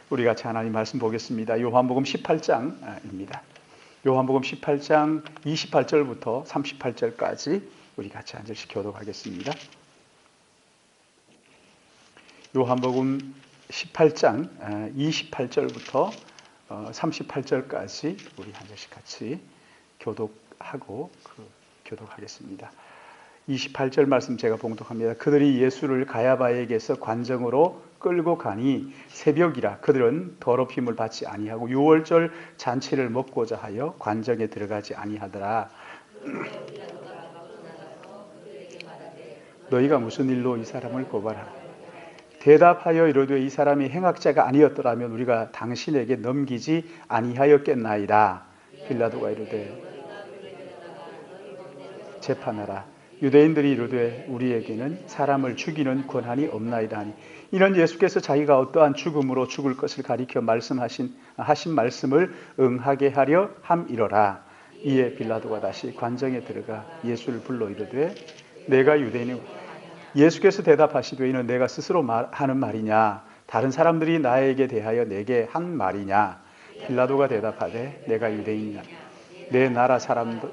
우리 같이 하나님 말씀 보겠습니다. 요한복음 18장입니다. 요한복음 18장 28절부터 38절까지 우리 같이 한 절씩 교독하겠습니다. 요한복음 18장 28절부터 38절까지 우리 한 절씩 같이 교독하고 교독하겠습니다. 28절 말씀 제가 봉독합니다. 그들이 예수를 가야바에게서 관정으로 끌고 가니 새벽이라 그들은 더럽힘을 받지 아니하고 유월절 잔치를 먹고자 하여 관정에 들어가지 아니하더라. 너희가 무슨 일로 이 사람을 고발하라. 대답하여 이르되 이 사람이 행악자가 아니었더라면 우리가 당신에게 넘기지 아니하였겠나이다. 빌라도가 이르되 재판하라. 유대인들이 이르되 우리에게는 사람을 죽이는 권한이 없나이다 하니 이는 예수께서 자기가 어떠한 죽음으로 죽을 것을 가리켜 하신 말씀을 응하게 하려 함이러라. 이에 빌라도가 다시 관정에 들어가 예수를 불러 이르되 내가 유대인이고 예수께서 대답하시되 이는 내가 스스로 하는 말이냐 다른 사람들이 나에게 대하여 내게 한 말이냐. 빌라도가 대답하되 내가 유대인이냐 내 나라 사람들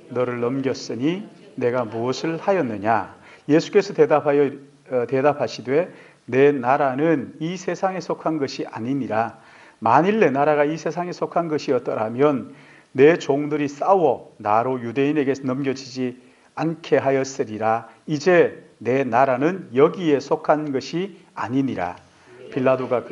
너를 넘겼으니 내가 무엇을 하였느냐. 예수께서 대답하시되 내 나라는 이 세상에 속한 것이 아니니라. 만일 내 나라가 이 세상에 속한 것이었더라면 내 종들이 싸워 나로 유대인에게 넘겨지지 않게 하였으리라. 이제 내 나라는 여기에 속한 것이 아니니라. 빌라도가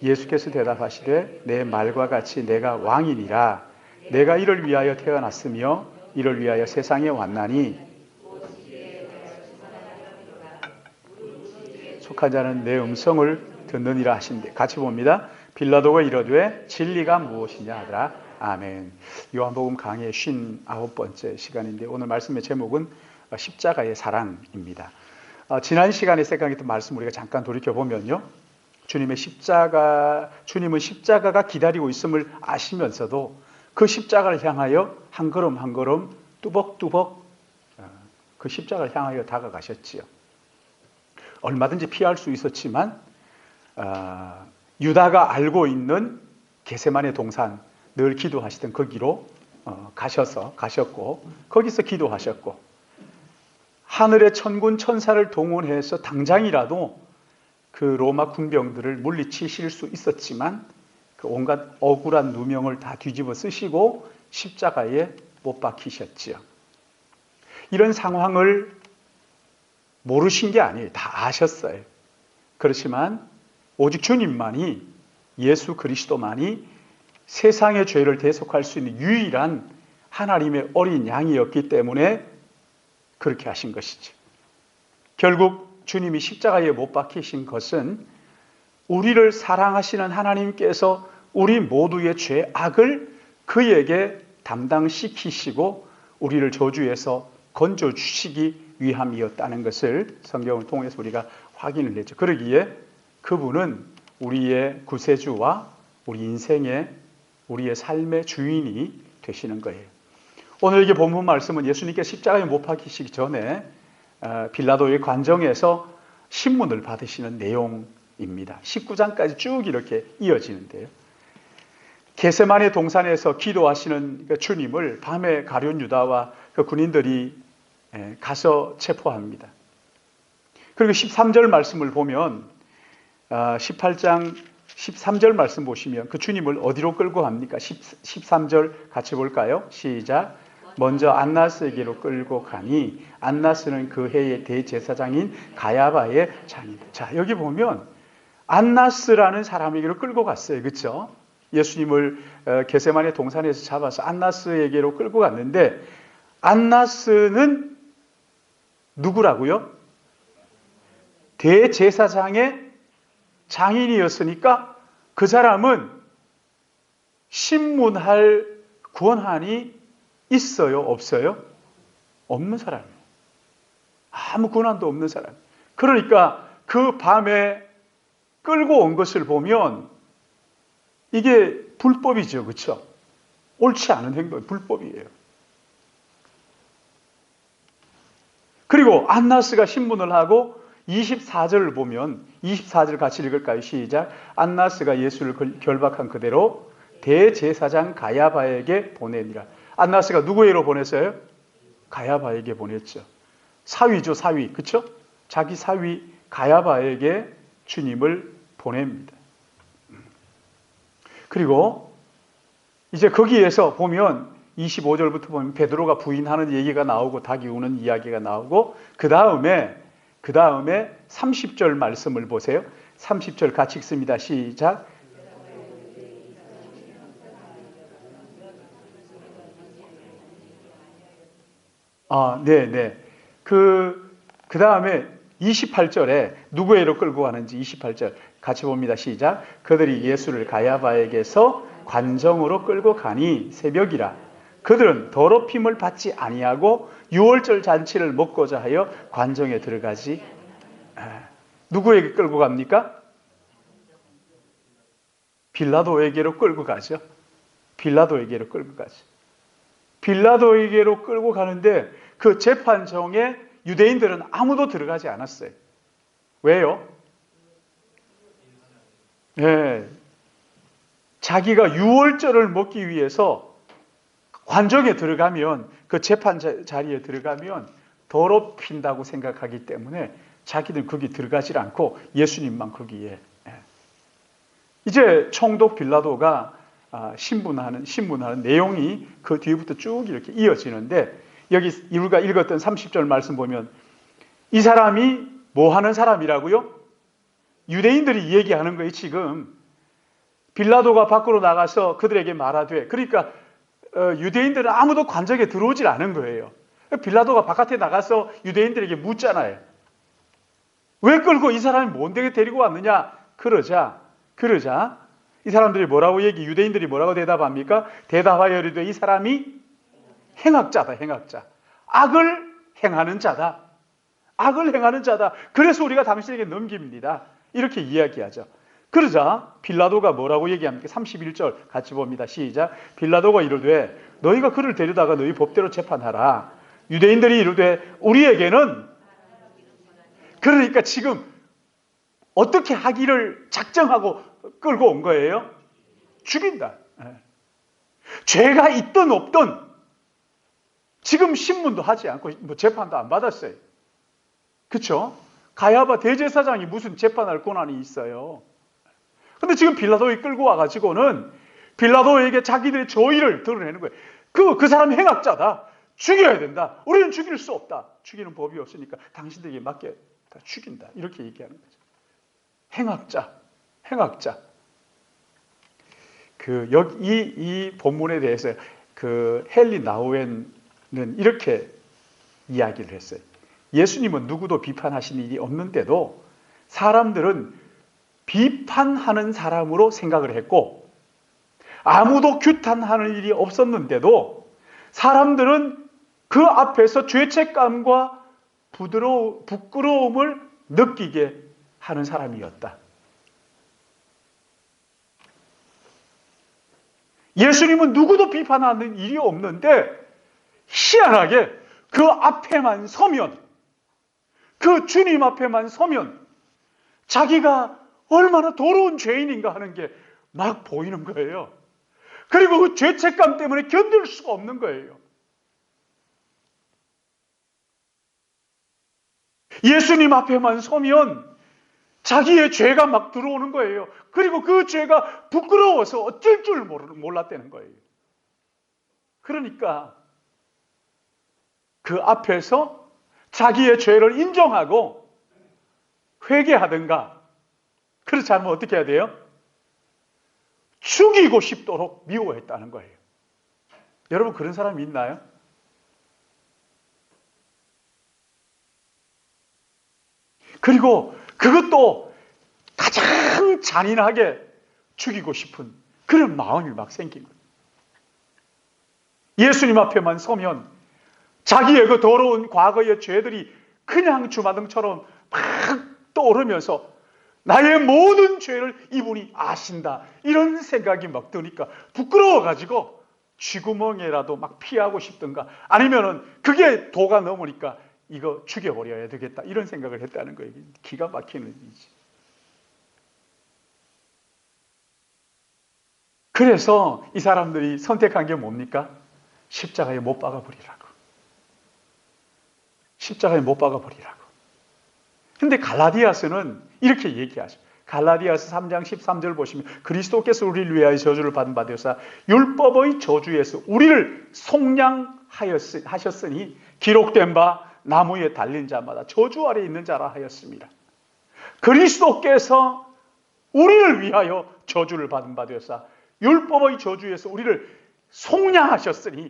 예수께서 대답하시되 내 말과 같이 내가 왕이니라. 내가 이를 위하여 태어났으며 이를 위하여 세상에 왔나니 속한 자는 내 음성을 듣느니라 하신대. 같이 봅니다. 빌라도가 이르되 진리가 무엇이냐 하더라. 아멘. 요한복음 강의 59번째 시간인데 오늘 말씀의 제목은 십자가의 사랑입니다. 지난 시간에 생각했던 말씀 우리가 잠깐 돌이켜보면요. 주님은 십자가가 기다리고 있음을 아시면서도 그 십자가를 향하여 한 걸음 한 걸음 뚜벅뚜벅 그 십자가를 향하여 다가가셨지요. 얼마든지 피할 수 있었지만 유다가 알고 있는 겟세마네 동산 늘 기도하시던 거기로 가셨고 거기서 기도하셨고 하늘의 천군 천사를 동원해서 당장이라도 그 로마 군병들을 물리치실 수 있었지만 그 온갖 억울한 누명을 다 뒤집어 쓰시고 십자가에 못 박히셨지요. 이런 상황을 모르신 게 아니에요. 다 아셨어요. 그렇지만 오직 주님만이 예수 그리스도만이 세상의 죄를 대속할 수 있는 유일한 하나님의 어린 양이었기 때문에 그렇게 하신 것이죠. 결국 주님이 십자가에 못 박히신 것은 우리를 사랑하시는 하나님께서 우리 모두의 죄악을 그에게 담당시키시고 우리를 저주에서 건져주시기 위함이었다는 것을 성경을 통해서 우리가 확인을 했죠. 그러기에 그분은 우리의 구세주와 우리 인생의 우리의 삶의 주인이 되시는 거예요. 오늘 이게 본문 말씀은 예수님께서 십자가에 못 박히시기 전에 빌라도의 관정에서 신문을 받으시는 내용입니다. 19장까지 쭉 이렇게 이어지는데요. 겟세마네 동산에서 기도하시는 주님을 밤에 가룟 유다와 그 군인들이 가서 체포합니다. 그리고 13절 말씀을 보면 18장 13절 말씀 보시면 그 주님을 어디로 끌고 갑니까? 13절 같이 볼까요? 시작. 먼저 안나스에게로 끌고 가니 안나스는 그 해의 대제사장인 가야바의 장이다. 자, 여기 보면 안나스라는 사람에게로 끌고 갔어요. 그렇죠? 예수님을 겟세마네 동산에서 잡아서 안나스에게로 끌고 갔는데 안나스는 누구라고요? 대제사장의 장인이었으니까 그 사람은 신문할 권한이 있어요? 없어요? 없는 사람이에요. 아무 권한도 없는 사람. 그러니까 그 밤에 끌고 온 것을 보면 이게 불법이죠. 그렇죠? 옳지 않은 행동이 불법이에요. 그리고 안나스가 신문을 하고 24절을 보면 24절 같이 읽을까요? 시작. 안나스가 예수를 결박한 그대로 대제사장 가야바에게 보내니라. 안나스가 누구에게로 보냈어요? 가야바에게 보냈죠. 사위죠, 사위. 그렇죠? 자기 사위 가야바에게 주님을 보냅니다. 그리고 이제 거기에서 보면 25절부터 보면 베드로가 부인하는 얘기가 나오고 닭이 우는 이야기가 나오고 그 다음에 30절 말씀을 보세요. 30절 같이 읽습니다. 시작. 네. 그 다음에 28절에 누구에게로 끌고 가는지 28절 같이 봅니다. 시작. 그들이 예수를 가야바에게서 관정으로 끌고 가니 새벽이라. 그들은 더럽힘을 받지 아니하고 유월절 잔치를 먹고자 하여 관정에 들어가지. 누구에게 끌고 갑니까? 빌라도에게로 끌고 가죠. 빌라도에게로 끌고 가죠. 빌라도에게로 끌고 가는데 그 재판정에 유대인들은 아무도 들어가지 않았어요. 왜요? 네. 자기가 유월절을 먹기 위해서 관정에 들어가면 그 재판 자리에 들어가면 더럽힌다고 생각하기 때문에 자기들 거기 들어가지 않고 예수님만 거기에. 이제 총독 빌라도가 신문하는 내용이 그 뒤부터 쭉 이렇게 이어지는데 여기 우리가 읽었던 30절 말씀 보면 이 사람이 뭐 하는 사람이라고요? 유대인들이 얘기하는 거예요. 지금 빌라도가 밖으로 나가서 그들에게 말하되, 그러니까 유대인들은 아무도 관정에 들어오질 않은 거예요. 빌라도가 바깥에 나가서 유대인들에게 묻잖아요. 왜 끌고 이 사람이 뭔데 데리고 왔느냐? 그러자 이 사람들이 뭐라고 유대인들이 뭐라고 대답합니까? 대답하여 이르되 이 사람이 행악자다. 악을 행하는 자다. 그래서 우리가 당신에게 넘깁니다. 이렇게 이야기하죠. 그러자 빌라도가 뭐라고 얘기합니까? 31절 같이 봅니다. 시작. 빌라도가 이르되 너희가 그를 데려다가 너희 법대로 재판하라. 유대인들이 이르되 우리에게는, 그러니까 지금 어떻게 하기를 작정하고 끌고 온 거예요? 죽인다. 죄가 있든 없든 지금 신문도 하지 않고 뭐 재판도 안 받았어요. 그렇죠? 가야바 대제사장이 무슨 재판할 권한이 있어요? 근데 지금 빌라도에 끌고 와가지고는 빌라도에게 자기들의 저의를 드러내는 거예요. 그 사람이 행악자다. 죽여야 된다. 우리는 죽일 수 없다. 죽이는 법이 없으니까 당신들에게 맡겨 다 죽인다. 이렇게 얘기하는 거죠. 행악자. 이 본문에 대해서 그 헨리 나우엔은 이렇게 이야기를 했어요. 예수님은 누구도 비판하신 일이 없는데도 사람들은 비판하는 사람으로 생각을 했고 아무도 규탄하는 일이 없었는데도 사람들은 그 앞에서 죄책감과 부끄러움을 느끼게 하는 사람이었다. 예수님은 누구도 비판하는 일이 없는데 희한하게 그 앞에만 서면, 그 주님 앞에만 서면 자기가 얼마나 더러운 죄인인가 하는 게 막 보이는 거예요. 그리고 그 죄책감 때문에 견딜 수가 없는 거예요. 예수님 앞에만 서면 자기의 죄가 막 들어오는 거예요. 그리고 그 죄가 부끄러워서 어쩔 줄 몰랐다는 거예요. 그러니까 그 앞에서 자기의 죄를 인정하고 회개하든가, 그렇지 않으면 어떻게 해야 돼요? 죽이고 싶도록 미워했다는 거예요. 여러분 그런 사람이 있나요? 그리고 그것도 가장 잔인하게 죽이고 싶은 그런 마음이 막 생긴 거예요. 예수님 앞에만 서면 자기의 그 더러운 과거의 죄들이 그냥 주마등처럼 막 떠오르면서 나의 모든 죄를 이분이 아신다, 이런 생각이 막 드니까 부끄러워가지고 쥐구멍에라도 막 피하고 싶든가, 아니면은 그게 도가 넘으니까 이거 죽여버려야 되겠다 이런 생각을 했다는 거예요. 기가 막히는 일이지. 그래서 이 사람들이 선택한 게 뭡니까? 십자가에 못 박아버리라고. 십자가에 못 박아버리라고. 근데 갈라디아서는 이렇게 얘기하죠. 갈라디아서 3장 13절 보시면 그리스도께서 우리를 위하여 저주를 받은 바 되사 율법의 저주에서 우리를 속량하셨으니 기록된 바 나무에 달린 자마다 저주 아래 있는 자라 하였습니다. 그리스도께서 우리를 위하여 저주를 받은 바 되사 율법의 저주에서 우리를 속량하셨으니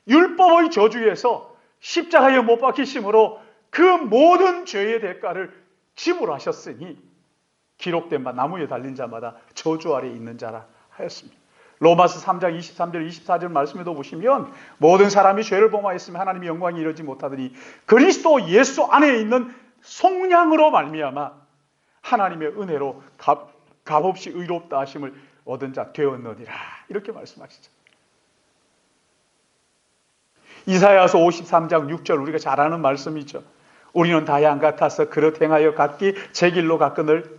율법의 저주에서 십자가에 못 박히심으로 그 모든 죄의 대가를 지불하셨으니 기록된 바 나무에 달린 자마다 저주 아래 있는 자라 하였습니다. 로마서 3장 23절 24절 말씀에도 보시면 모든 사람이 죄를 범하였으면 하나님의 영광이 이르지 못하더니 그리스도 예수 안에 있는 속량으로 말미암아 하나님의 은혜로 값없이 의롭다 하심을 얻은 자 되었느니라 이렇게 말씀하시죠. 이사야서 53장 6절 우리가 잘 아는 말씀이죠. 우리는 다 양 같아서 그릇 행하여 각기 제 길로 갔거늘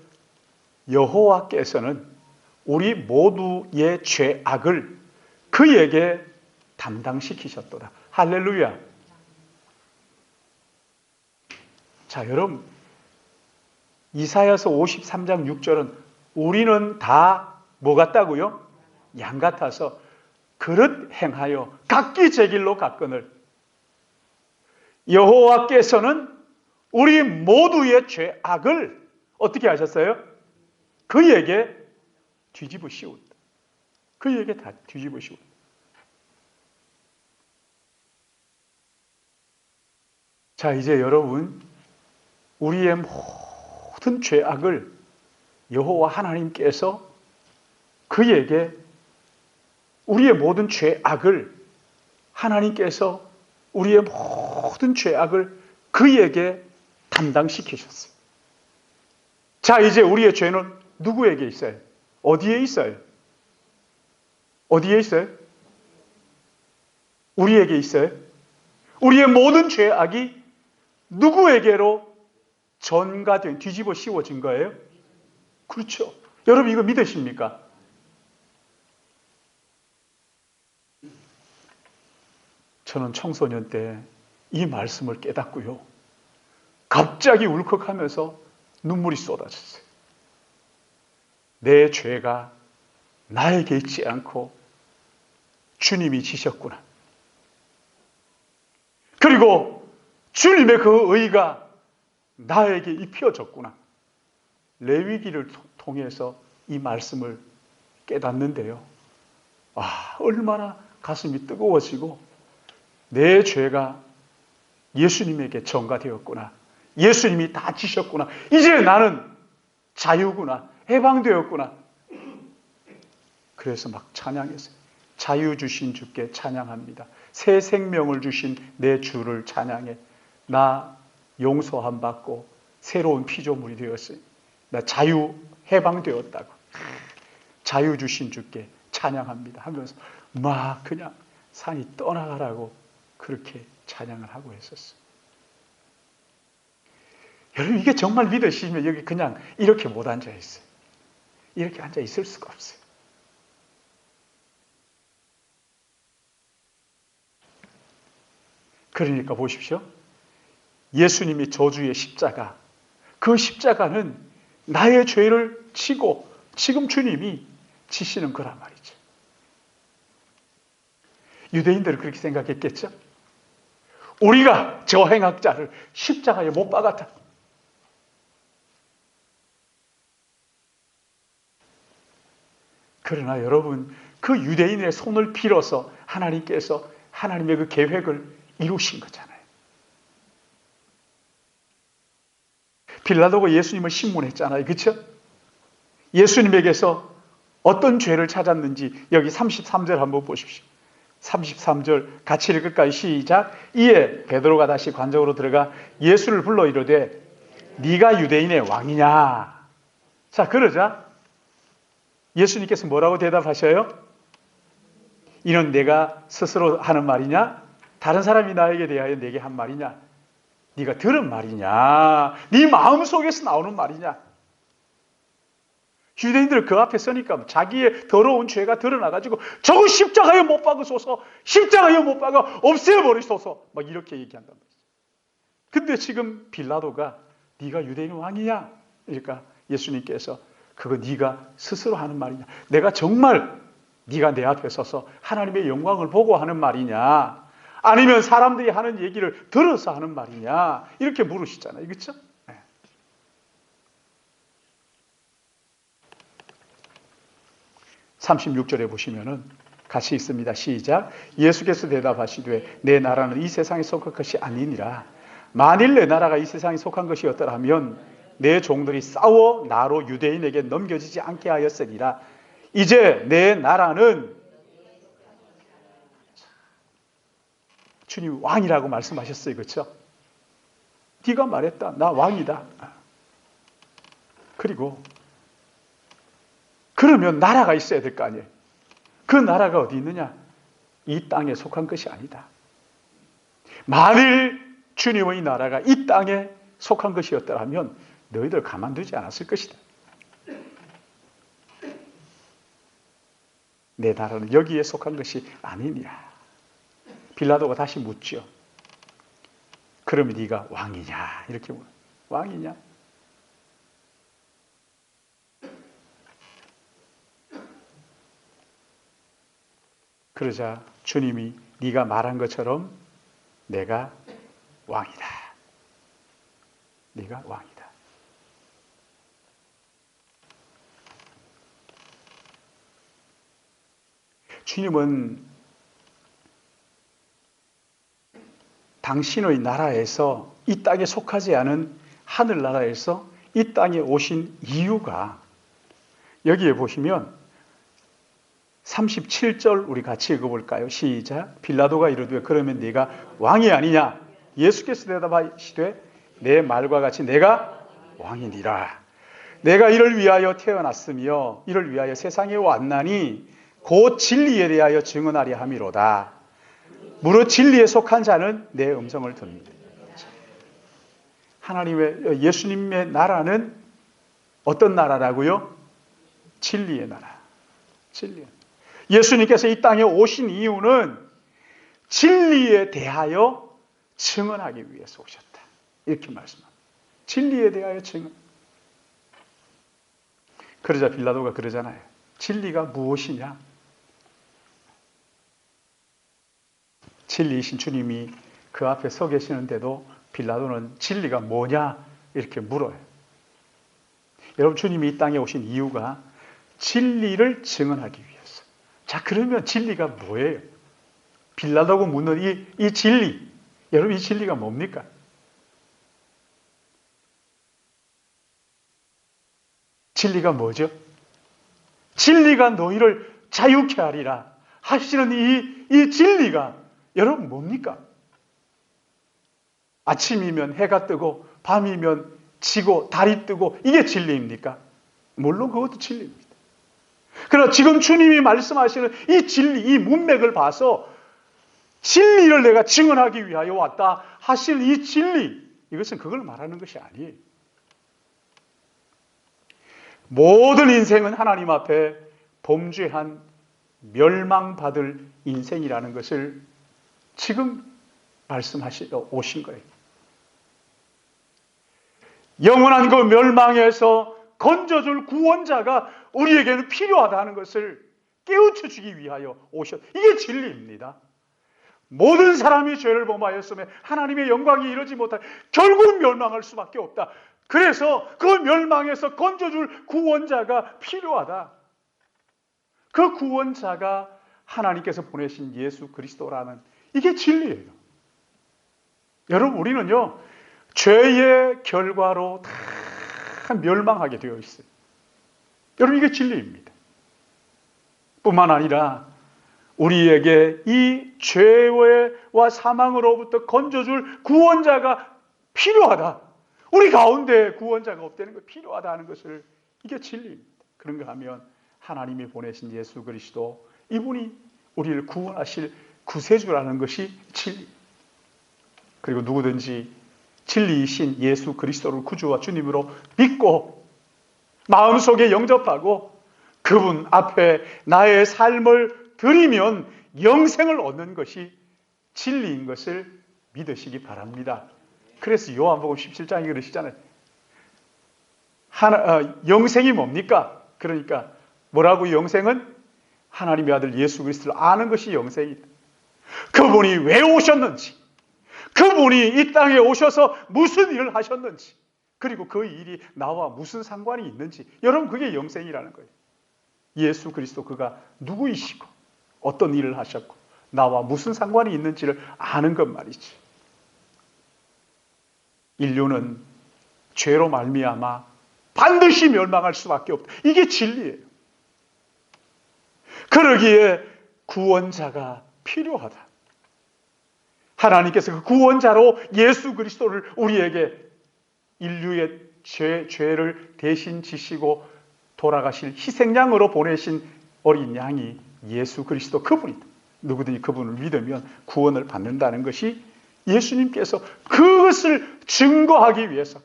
여호와께서는 우리 모두의 죄악을 그에게 담당시키셨도다. 할렐루야. 자, 여러분 이사야서 53장 6절은 우리는 다 뭐 같다고요? 양 같아서 그릇 행하여 각기 제 길로 갔거늘 여호와께서는 우리 모두의 죄악을 어떻게 하셨어요? 그에게 뒤집어 씌웠다. 그에게 다 뒤집어 씌웠다. 자, 이제 여러분 우리의 모든 죄악을 여호와 하나님께서 그에게 우리의 모든 죄악을 하나님께서 우리의 모든 죄악을 그에게 담당시키셨어요. 자, 이제 우리의 죄는 누구에게 있어요? 어디에 있어요? 어디에 있어요? 우리에게 있어요? 우리의 모든 죄악이 누구에게로 전가된, 뒤집어 씌워진 거예요? 그렇죠. 여러분 이거 믿으십니까? 저는 청소년 때 이 말씀을 깨닫고요. 갑자기 울컥하면서 눈물이 쏟아졌어요. 내 죄가 나에게 있지 않고 주님이 지셨구나. 그리고 주님의 그 의가 나에게 입혀졌구나. 레위기를 통해서 이 말씀을 깨닫는데요. 얼마나 가슴이 뜨거워지고 내 죄가 예수님에게 전가되었구나. 예수님이 다 지셨구나. 이제 나는 자유구나. 해방되었구나. 그래서 막 찬양했어요. 자유 주신 주께 찬양합니다. 새 생명을 주신 내 주를 찬양해. 나 용서함 받고 새로운 피조물이 되었으니 나 자유 해방되었다고. 자유 주신 주께 찬양합니다 하면서 막 그냥 산이 떠나가라고 그렇게 찬양을 하고 했었어요. 여러분 이게 정말 믿으시면 여기 그냥 이렇게 못 앉아 있어요. 이렇게 앉아 있을 수가 없어요. 그러니까 보십시오. 예수님이 저주의 십자가, 그 십자가는 나의 죄를 치고 지금 주님이 지시는 거란 말이죠. 유대인들은 그렇게 생각했겠죠? 우리가 저 행악자를 십자가에 못 박았다. 그러나 여러분, 그 유대인의 손을 빌어서 하나님께서 하나님의 그 계획을 이루신 거잖아요. 빌라도가 예수님을 신문했잖아요. 그렇죠? 예수님에게서 어떤 죄를 찾았는지 여기 33절 한번 보십시오. 33절 같이 읽을까요? 시작. 이에 베드로가 다시 관적으로 들어가 예수를 불러 이르되 네가 유대인의 왕이냐? 자, 그러자 예수님께서 뭐라고 대답하셔요? 이는 내가 스스로 하는 말이냐? 다른 사람이 나에게 대하여 내게 한 말이냐? 네가 들은 말이냐? 네 마음속에서 나오는 말이냐? 유대인들 그 앞에 서니까 자기의 더러운 죄가 드러나가지고 저거 십자가에 못 박으소서, 십자가에 못 박아 없애버리소서 막 이렇게 얘기한단 말이죠. 근데 지금 빌라도가 네가 유대인 왕이냐? 그러니까 예수님께서 그거 네가 스스로 하는 말이냐? 내가 정말 네가 내 앞에 서서 하나님의 영광을 보고 하는 말이냐? 아니면 사람들이 하는 얘기를 들어서 하는 말이냐? 이렇게 물으시잖아요. 그렇죠? 36절에 보시면은 같이 있습니다. 시작. 예수께서 대답하시되 내 나라는 이 세상에 속한 것이 아니니라. 만일 내 나라가 이 세상에 속한 것이었더라면 내 종들이 싸워 나로 유대인에게 넘겨지지 않게 하였으리라. 이제 내 나라는 주님 왕이라고 말씀하셨어요. 그렇죠? 네가 말했다. 나 왕이다. 그리고 그러면 나라가 있어야 될 거 아니에요. 그 나라가 어디 있느냐? 이 땅에 속한 것이 아니다. 만일 주님의 나라가 이 땅에 속한 것이었더라면 너희들 가만두지 않았을 것이다. 내 나라는 여기에 속한 것이 아니냐. 빌라도가 다시 묻죠. 그러면 네가 왕이냐? 이렇게 물어요. 왕이냐? 그러자 주님이 네가 말한 것처럼 내가 왕이다. 네가 왕이다. 주님은 당신의 나라에서 이 땅에 속하지 않은 하늘나라에서 이 땅에 오신 이유가 여기에 보시면 37절 우리 같이 읽어볼까요? 시작. 빌라도가 이르되 그러면 네가 왕이 아니냐? 예수께서 대답하시되 내 말과 같이 내가 왕이니라. 내가 이를 위하여 태어났으며 이를 위하여 세상에 왔나니 곧 진리에 대하여 증언하려 함이로다. 무릇 진리에 속한 자는 내 음성을 듣는다. 하나님의 예수님의 나라는 어떤 나라라고요? 진리의 나라. 진리. 예수님께서 이 땅에 오신 이유는 진리에 대하여 증언하기 위해서 오셨다. 이렇게 말씀합니다. 진리에 대하여 증언. 그러자 빌라도가 그러잖아요. 진리가 무엇이냐? 진리이신 주님이 그 앞에 서 계시는데도 빌라도는 진리가 뭐냐? 이렇게 물어요. 여러분, 주님이 이 땅에 오신 이유가 진리를 증언하기 위해서. 자, 그러면 진리가 뭐예요? 빌라도가 묻는 이 진리. 여러분, 이 진리가 뭡니까? 진리가 뭐죠? 진리가 너희를 자유케 하리라 하시는 이 진리가 여러분 뭡니까? 아침이면 해가 뜨고 밤이면 지고 달이 뜨고 이게 진리입니까? 물론 그것도 진리입니다. 그러나 지금 주님이 말씀하시는 이 진리, 이 문맥을 봐서 진리를 내가 증언하기 위하여 왔다 하시는 이 진리, 이것은 그걸 말하는 것이 아니에요. 모든 인생은 하나님 앞에 범죄한 멸망받을 인생이라는 것을 지금 말씀하시러 오신 거예요. 영원한 그 멸망에서 건져줄 구원자가 우리에게는 필요하다는 것을 깨우쳐 주기 위하여 오셨. 이게 진리입니다. 모든 사람이 죄를 범하였으며 하나님의 영광이 이루지 못할 결국 멸망할 수밖에 없다. 그래서 그 멸망에서 건져줄 구원자가 필요하다. 그 구원자가 하나님께서 보내신 예수 그리스도라는 이게 진리예요. 여러분, 우리는요 죄의 결과로 다 멸망하게 되어 있어요. 여러분, 이게 진리입니다. 뿐만 아니라 우리에게 이 죄와 사망으로부터 건져줄 구원자가 필요하다. 우리 가운데 구원자가 없다는 거 필요하다는 것을, 이게 진리입니다. 그런가 하면 하나님이 보내신 예수 그리스도, 이분이 우리를 구원하실 구세주라는 것이 진리. 그리고 누구든지 진리이신 예수 그리스도를 구주와 주님으로 믿고 마음속에 영접하고 그분 앞에 나의 삶을 드리면 영생을 얻는 것이 진리인 것을 믿으시기 바랍니다. 그래서 요한복음 17장에 그러시잖아요. 영생이 뭡니까? 그러니까 뭐라고? 영생은 하나님의 아들 예수 그리스도를 아는 것이 영생이다. 그분이 왜 오셨는지, 그분이 이 땅에 오셔서 무슨 일을 하셨는지, 그리고 그 일이 나와 무슨 상관이 있는지, 여러분 그게 영생이라는 거예요. 예수 그리스도 그가 누구이시고 어떤 일을 하셨고 나와 무슨 상관이 있는지를 아는 것 말이지. 인류는 죄로 말미암아 반드시 멸망할 수밖에 없다. 이게 진리예요. 그러기에 구원자가 필요하다. 하나님께서 그 구원자로 예수 그리스도를 우리에게 인류의 죄를 대신 지시고 돌아가실 희생양으로 보내신 어린 양이 예수 그리스도 그분이다. 누구든지 그분을 믿으면 구원을 받는다는 것이 예수님께서 그것을 증거하기 위해서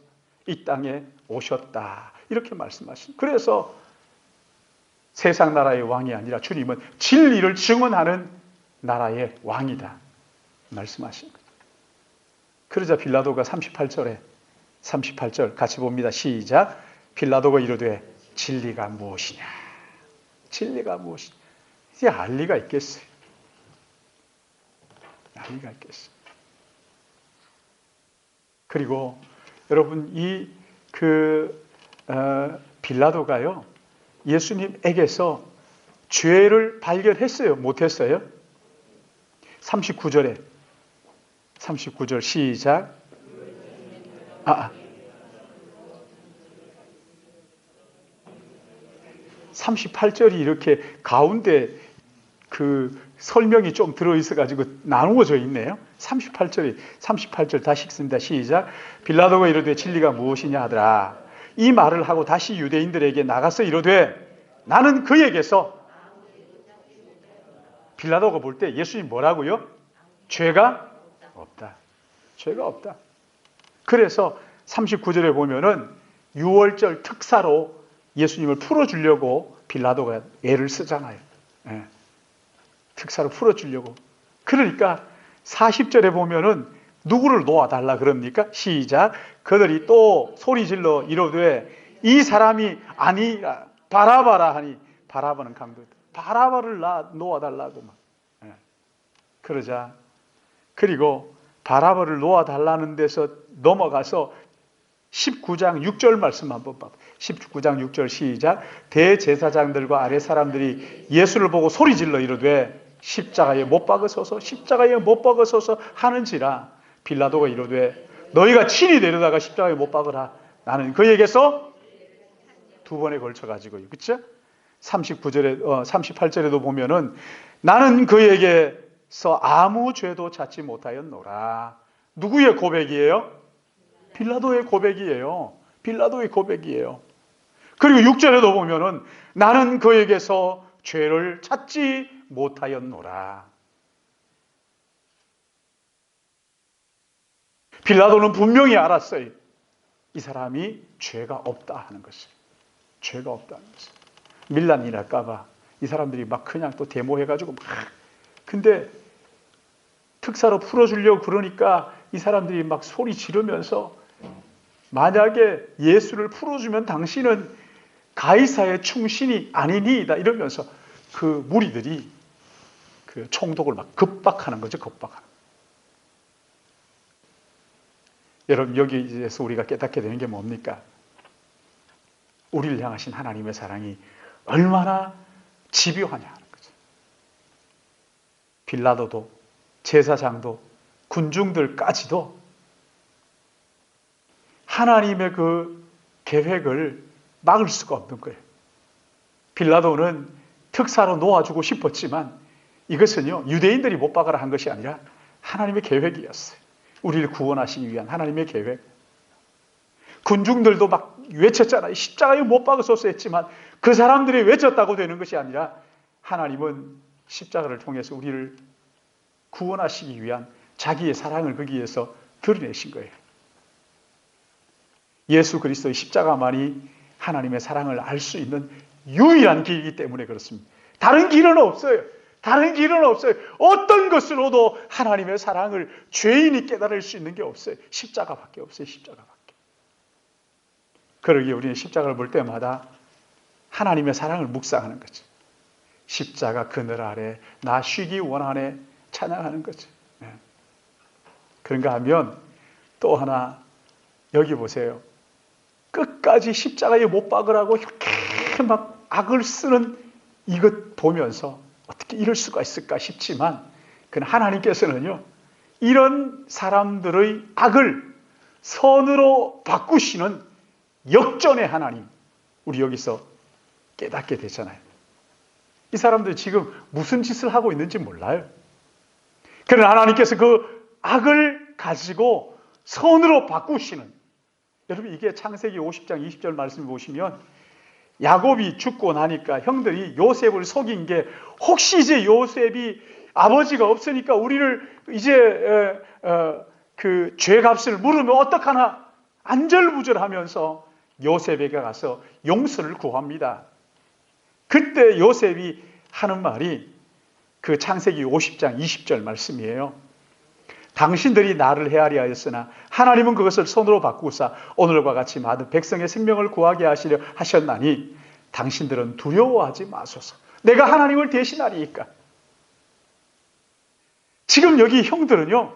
이 땅에 오셨다. 이렇게 말씀하신. 그래서 세상 나라의 왕이 아니라 주님은 진리를 증언하는 나라의 왕이다. 말씀하신 거죠. 그러자 빌라도가 38절 같이 봅니다. 시작. 빌라도가 이르되 진리가 무엇이냐? 진리가 무엇이냐? 이제 알 리가 있겠어요. 알 리가 있겠어요. 그리고 여러분 빌라도가요 예수님에게서 죄를 발견했어요? 못했어요? 39절 시작. 38절이 이렇게 가운데 그 설명이 좀 들어있어가지고 나누어져 있네요. 38절 다시 읽습니다. 시작. 빌라도가 이르되 진리가 무엇이냐 하더라. 이 말을 하고 다시 유대인들에게 나가서 이르되 나는 그에게서, 빌라도가 볼 때 예수님 뭐라고요? 죄가 없다. 죄가 없다. 그래서 39절에 보면은 6월절 특사로 예수님을 풀어주려고 빌라도가 애를 쓰잖아요. 예. 특사로 풀어주려고. 그러니까 40절에 보면은 누구를 놓아달라 그럽니까? 시작. 그들이 또 소리질러 이르되 이 사람이 아니라 바라바라 하니, 바라바는 강도다. 바라바를 놓아달라고 막. 예. 그러자, 그리고 바라바를 놓아달라는 데서 넘어가서 19장 6절 말씀 한번 봐. 19장 6절 시작. 대제사장들과 아랫 사람들이 예수를 보고 소리질러 이르되 십자가에 못 박으소서, 십자가에 못 박으소서 하는지라. 빌라도가 이르되 너희가 친히 데려다가 십자가에 못 박으라. 나는 그에게서 두 번에 걸쳐 가지고요. 그렇죠? 38절에도 보면은 나는 그에게서 아무 죄도 찾지 못하였노라. 누구의 고백이에요? 빌라도의 고백이에요. 빌라도의 고백이에요. 그리고 6절에도 보면은 나는 그에게서 죄를 찾지 못하였노라. 빌라도는 분명히 알았어요. 이 사람이 죄가 없다 하는 것을. 죄가 없다는 것을. 밀란이 날까봐 이 사람들이 막 그냥 또 데모해가지고 막. 근데 특사로 풀어주려고 그러니까 이 사람들이 막 소리 지르면서 만약에 예수를 풀어주면 당신은 가이사의 충신이 아니니이다 이러면서 그 무리들이 그 총독을 막 겁박하는 거죠. 겁박하는. 여러분 여기에서 우리가 깨닫게 되는 게 뭡니까? 우리를 향하신 하나님의 사랑이 얼마나 집요하냐 하는 거죠. 빌라도도 제사장도 군중들까지도 하나님의 그 계획을 막을 수가 없는 거예요. 빌라도는 특사로 놓아주고 싶었지만 이것은요 유대인들이 못 박아라 한 것이 아니라 하나님의 계획이었어요. 우리를 구원하시기 위한 하나님의 계획. 군중들도 막 외쳤잖아요. 십자가에 못 박으소서 했지만 그 사람들이 외쳤다고 되는 것이 아니라 하나님은 십자가를 통해서 우리를 구원하시기 위한 자기의 사랑을 거기에서 드러내신 거예요. 예수 그리스도의 십자가만이 하나님의 사랑을 알 수 있는 유일한 길이기 때문에 그렇습니다. 다른 길은 없어요. 다른 길은 없어요. 어떤 것으로도 하나님의 사랑을 죄인이 깨달을 수 있는 게 없어요. 십자가밖에 없어요. 십자가밖에. 그러기에 우리는 십자가를 볼 때마다 하나님의 사랑을 묵상하는 거죠. 십자가 그늘 아래 나 쉬기 원하네 찬양하는 거죠. 그런가 하면 또 하나 여기 보세요. 끝까지 십자가에 못 박으라고 이렇게 막 악을 쓰는 이것 보면서 어떻게 이럴 수가 있을까 싶지만 그러나 하나님께서는요, 이런 사람들의 악을 선으로 바꾸시는 역전의 하나님, 우리 여기서 깨닫게 되잖아요. 이 사람들이 지금 무슨 짓을 하고 있는지 몰라요. 그러나 하나님께서 그 악을 가지고 선으로 바꾸시는, 여러분 이게 창세기 50장 20절 말씀 보시면 야곱이 죽고 나니까 형들이 요셉을 속인 게 혹시 이제 요셉이 아버지가 없으니까 우리를 이제 그 죄값을 물으면 어떡하나 안절부절하면서 요셉에게 가서 용서를 구합니다. 그때 요셉이 하는 말이 그 창세기 50장 20절 말씀이에요. 당신들이 나를 헤아려 하였으나 하나님은 그것을 손으로 바꾸사 오늘과 같이 많은 백성의 생명을 구하게 하시려 하셨나니 당신들은 두려워하지 마소서. 내가 하나님을 대신하리이까. 지금 여기 형들은요,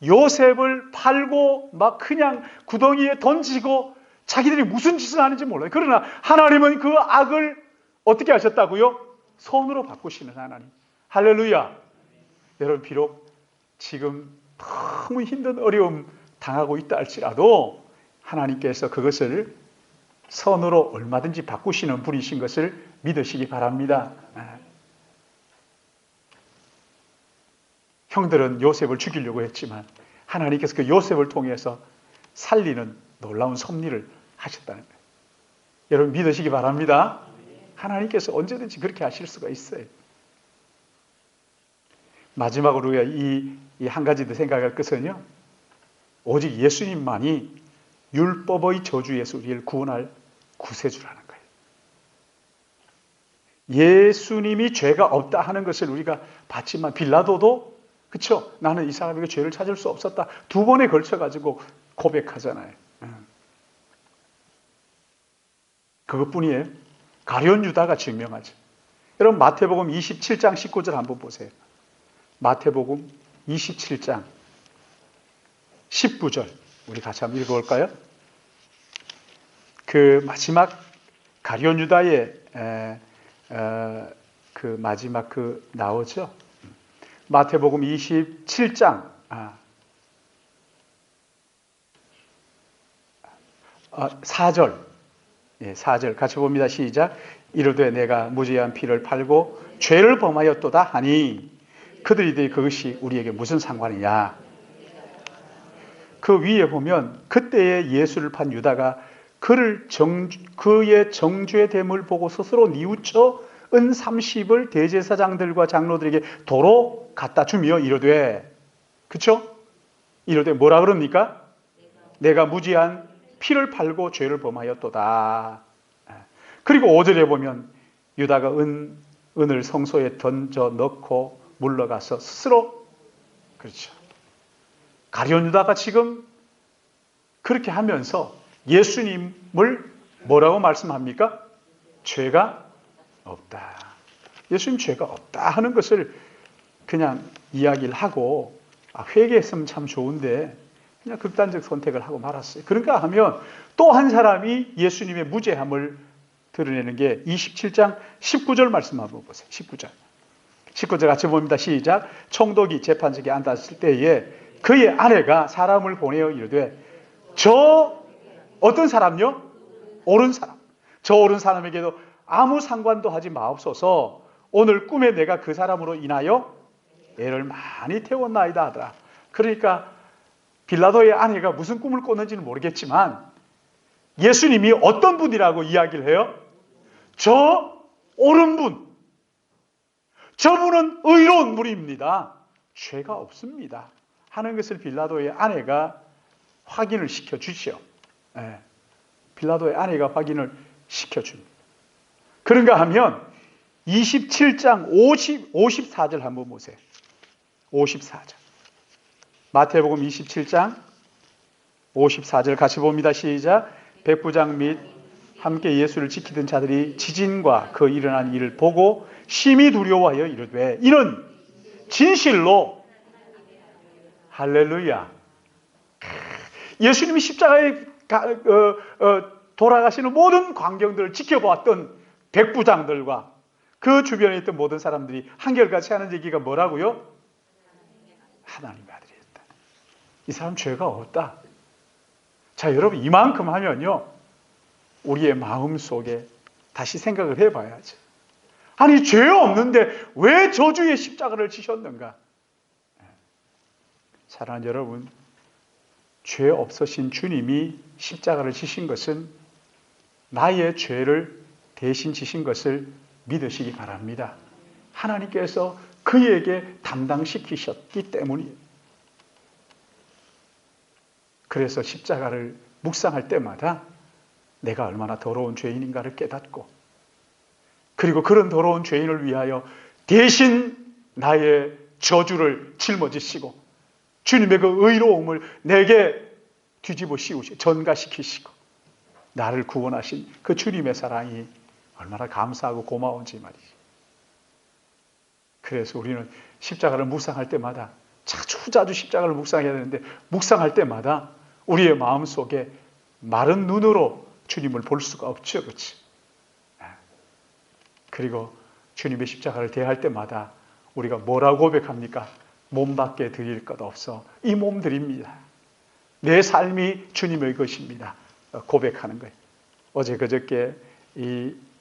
요셉을 팔고 막 그냥 구덩이에 던지고 자기들이 무슨 짓을 하는지 몰라요. 그러나 하나님은 그 악을 어떻게 하셨다고요? 손으로 바꾸시는 하나님. 할렐루야. 여러분 비록 지금 너무 힘든 어려움 당하고 있다 할지라도 하나님께서 그것을 선으로 얼마든지 바꾸시는 분이신 것을 믿으시기 바랍니다. 형들은 요셉을 죽이려고 했지만 하나님께서 그 요셉을 통해서 살리는 놀라운 섭리를 하셨다는 거예요. 여러분 믿으시기 바랍니다. 하나님께서 언제든지 그렇게 하실 수가 있어요. 마지막으로 우리가 이 한 가지 더 생각할 것은요, 오직 예수님만이 율법의 저주에서 우리를 구원할 구세주라는 거예요. 예수님이 죄가 없다 하는 것을 우리가 봤지만 빌라도도 그렇죠? 나는 이 사람에게 죄를 찾을 수 없었다. 2번에 걸쳐가지고 고백하잖아요. 그것뿐이에요. 가룟 유다가 증명하죠. 여러분 마태복음 27장 19절 한번 보세요. 마태복음 27장 19절 우리 같이 한번 읽어볼까요? 그 마지막 가룟 유다의 그 마지막 그 나오죠. 마태복음 27장 4절 4절 같이 봅니다. 시작. 이르되 내가 무죄한 피를 팔고 죄를 범하였도다 하니 그들이 그것이 우리에게 무슨 상관이냐. 그 위에 보면 그때의 예수를 판 유다가 그의 정죄 됨을 보고 스스로 뉘우쳐 은 30을 대제사장들과 장로들에게 도로 갖다 주며 이르되, 그렇죠? 이르되 뭐라 그럽니까? 내가 무죄한 피를 팔고 죄를 범하였도다. 그리고 5절에 보면 유다가 은을 성소에 던져 넣고 물러가서 스스로, 그렇죠, 가룟 유다가 지금 그렇게 하면서 예수님을 뭐라고 말씀합니까? 죄가 없다. 예수님 죄가 없다 하는 것을 그냥 이야기를 하고 회개했으면 참 좋은데 그냥 극단적 선택을 하고 말았어요. 그런가 하면 또 한 사람이 예수님의 무죄함을 드러내는 게 27장 19절 말씀 한번 보세요. 19절 같이 봅니다. 시작. 총독이 재판석에 앉았을 때에 그의 아내가 사람을 보내어 이르되 저 어떤 사람요? 옳은 사람. 저 옳은 사람에게도 아무 상관도 하지 마옵소서. 오늘 꿈에 내가 그 사람으로 인하여 애를 많이 태웠나이다 하더라. 그러니까 빌라도의 아내가 무슨 꿈을 꿨는지는 모르겠지만 예수님이 어떤 분이라고 이야기를 해요? 저 옳은 분. 저분은 의로운 분입니다. 죄가 없습니다. 하는 것을 빌라도의 아내가 확인을 시켜주죠. 빌라도의 아내가 확인을 시켜줍니다. 그런가 하면 27장 54절 한번 보세요. 54절. 마태복음 27장 54절 같이 봅니다. 시작. 백부장 및 함께 예수를 지키던 자들이 지진과 그 일어난 일을 보고 심히 두려워하여 이르되 이는 진실로 할렐루야. 예수님이 십자가에 돌아가시는 모든 광경들을 지켜보았던 백부장들과 그 주변에 있던 모든 사람들이 한결같이 하는 얘기가 뭐라고요? 하나님의 아들이었다. 이 사람 죄가 없다. 자, 여러분 이만큼 하면요, 우리의 마음 속에 다시 생각을 해봐야죠. 아니, 죄 없는데 왜 저주의 십자가를 지셨는가? 사랑하는 여러분, 죄 없으신 주님이 십자가를 지신 것은 나의 죄를 대신 지신 것을 믿으시기 바랍니다. 하나님께서 그에게 담당시키셨기 때문이에요. 그래서 십자가를 묵상할 때마다 내가 얼마나 더러운 죄인인가를 깨닫고, 그리고 그런 더러운 죄인을 위하여 대신 나의 저주를 짊어지시고 주님의 그 의로움을 내게 뒤집어 씌우시고 전가시키시고 나를 구원하신 그 주님의 사랑이 얼마나 감사하고 고마운지 말이죠. 그래서 우리는 십자가를 묵상할 때마다 자주 십자가를 묵상해야 되는데, 묵상할 때마다 우리의 마음속에 마른 눈으로 주님을 볼 수가 없죠. 그렇지? 그리고 주님의 십자가를 대할 때마다 우리가 뭐라고 고백합니까? 몸밖에 드릴 것 없어 이 몸 드립니다. 내 삶이 주님의 것입니다. 고백하는 거예요. 어제 그저께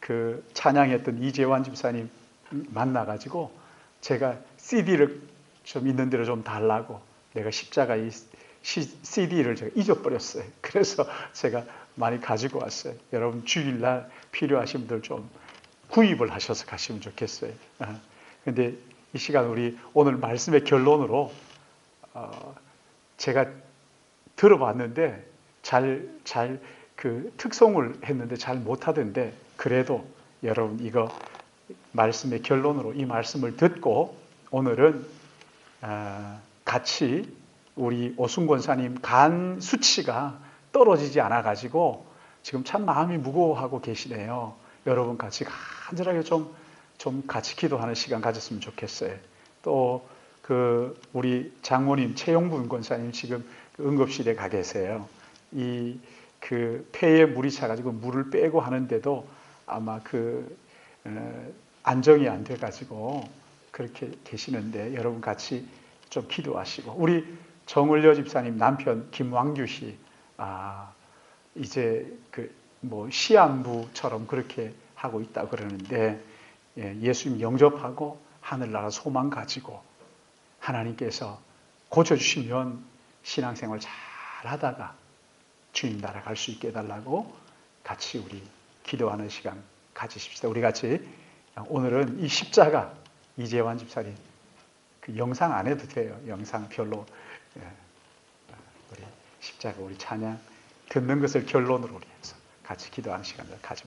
그 찬양했던 이재환 집사님 만나가지고 제가 CD를 좀 있는 대로 좀 달라고, 내가 십자가 이 CD를 제가 잊어버렸어요. 그래서 제가 많이 가지고 왔어요. 여러분 주일날 필요하신 분들 좀 구입을 하셔서 가시면 좋겠어요. 그런데 이 시간 우리 오늘 말씀의 결론으로 제가 들어봤는데 잘 그 특송을 했는데 잘 못하던데, 그래도 여러분 이거 말씀의 결론으로 이 말씀을 듣고 오늘은 같이 우리 오순 권사님 간 수치가 떨어지지 않아 가지고 지금 참 마음이 무거워하고 계시네요. 여러분 같이 간절하게 좀 같이 기도하는 시간 가졌으면 좋겠어요. 또 그 우리 장모님 최용분 권사님 지금 응급실에 가 계세요. 그 폐에 물이 차가지고 물을 빼고 하는데도 아마 안정이 안 돼가지고 그렇게 계시는데, 여러분 같이 좀 기도하시고, 우리 정을려 집사님 남편 김왕규 씨, 이제 시한부처럼 그렇게 하고 있다고 그러는데, 예수님 영접하고 하늘나라 소망 가지고 하나님께서 고쳐주시면 신앙생활 잘 하다가 주님 나라 갈 수 있게 해달라고 같이 우리 기도하는 시간 가지십시다. 우리 같이 오늘은 이 십자가, 이재환 집사님 그 영상 안 해도 돼요. 영상 별로. 우리 십자가 우리 찬양 듣는 것을 결론으로 우리 해서 같이 기도하는 시간을 가져.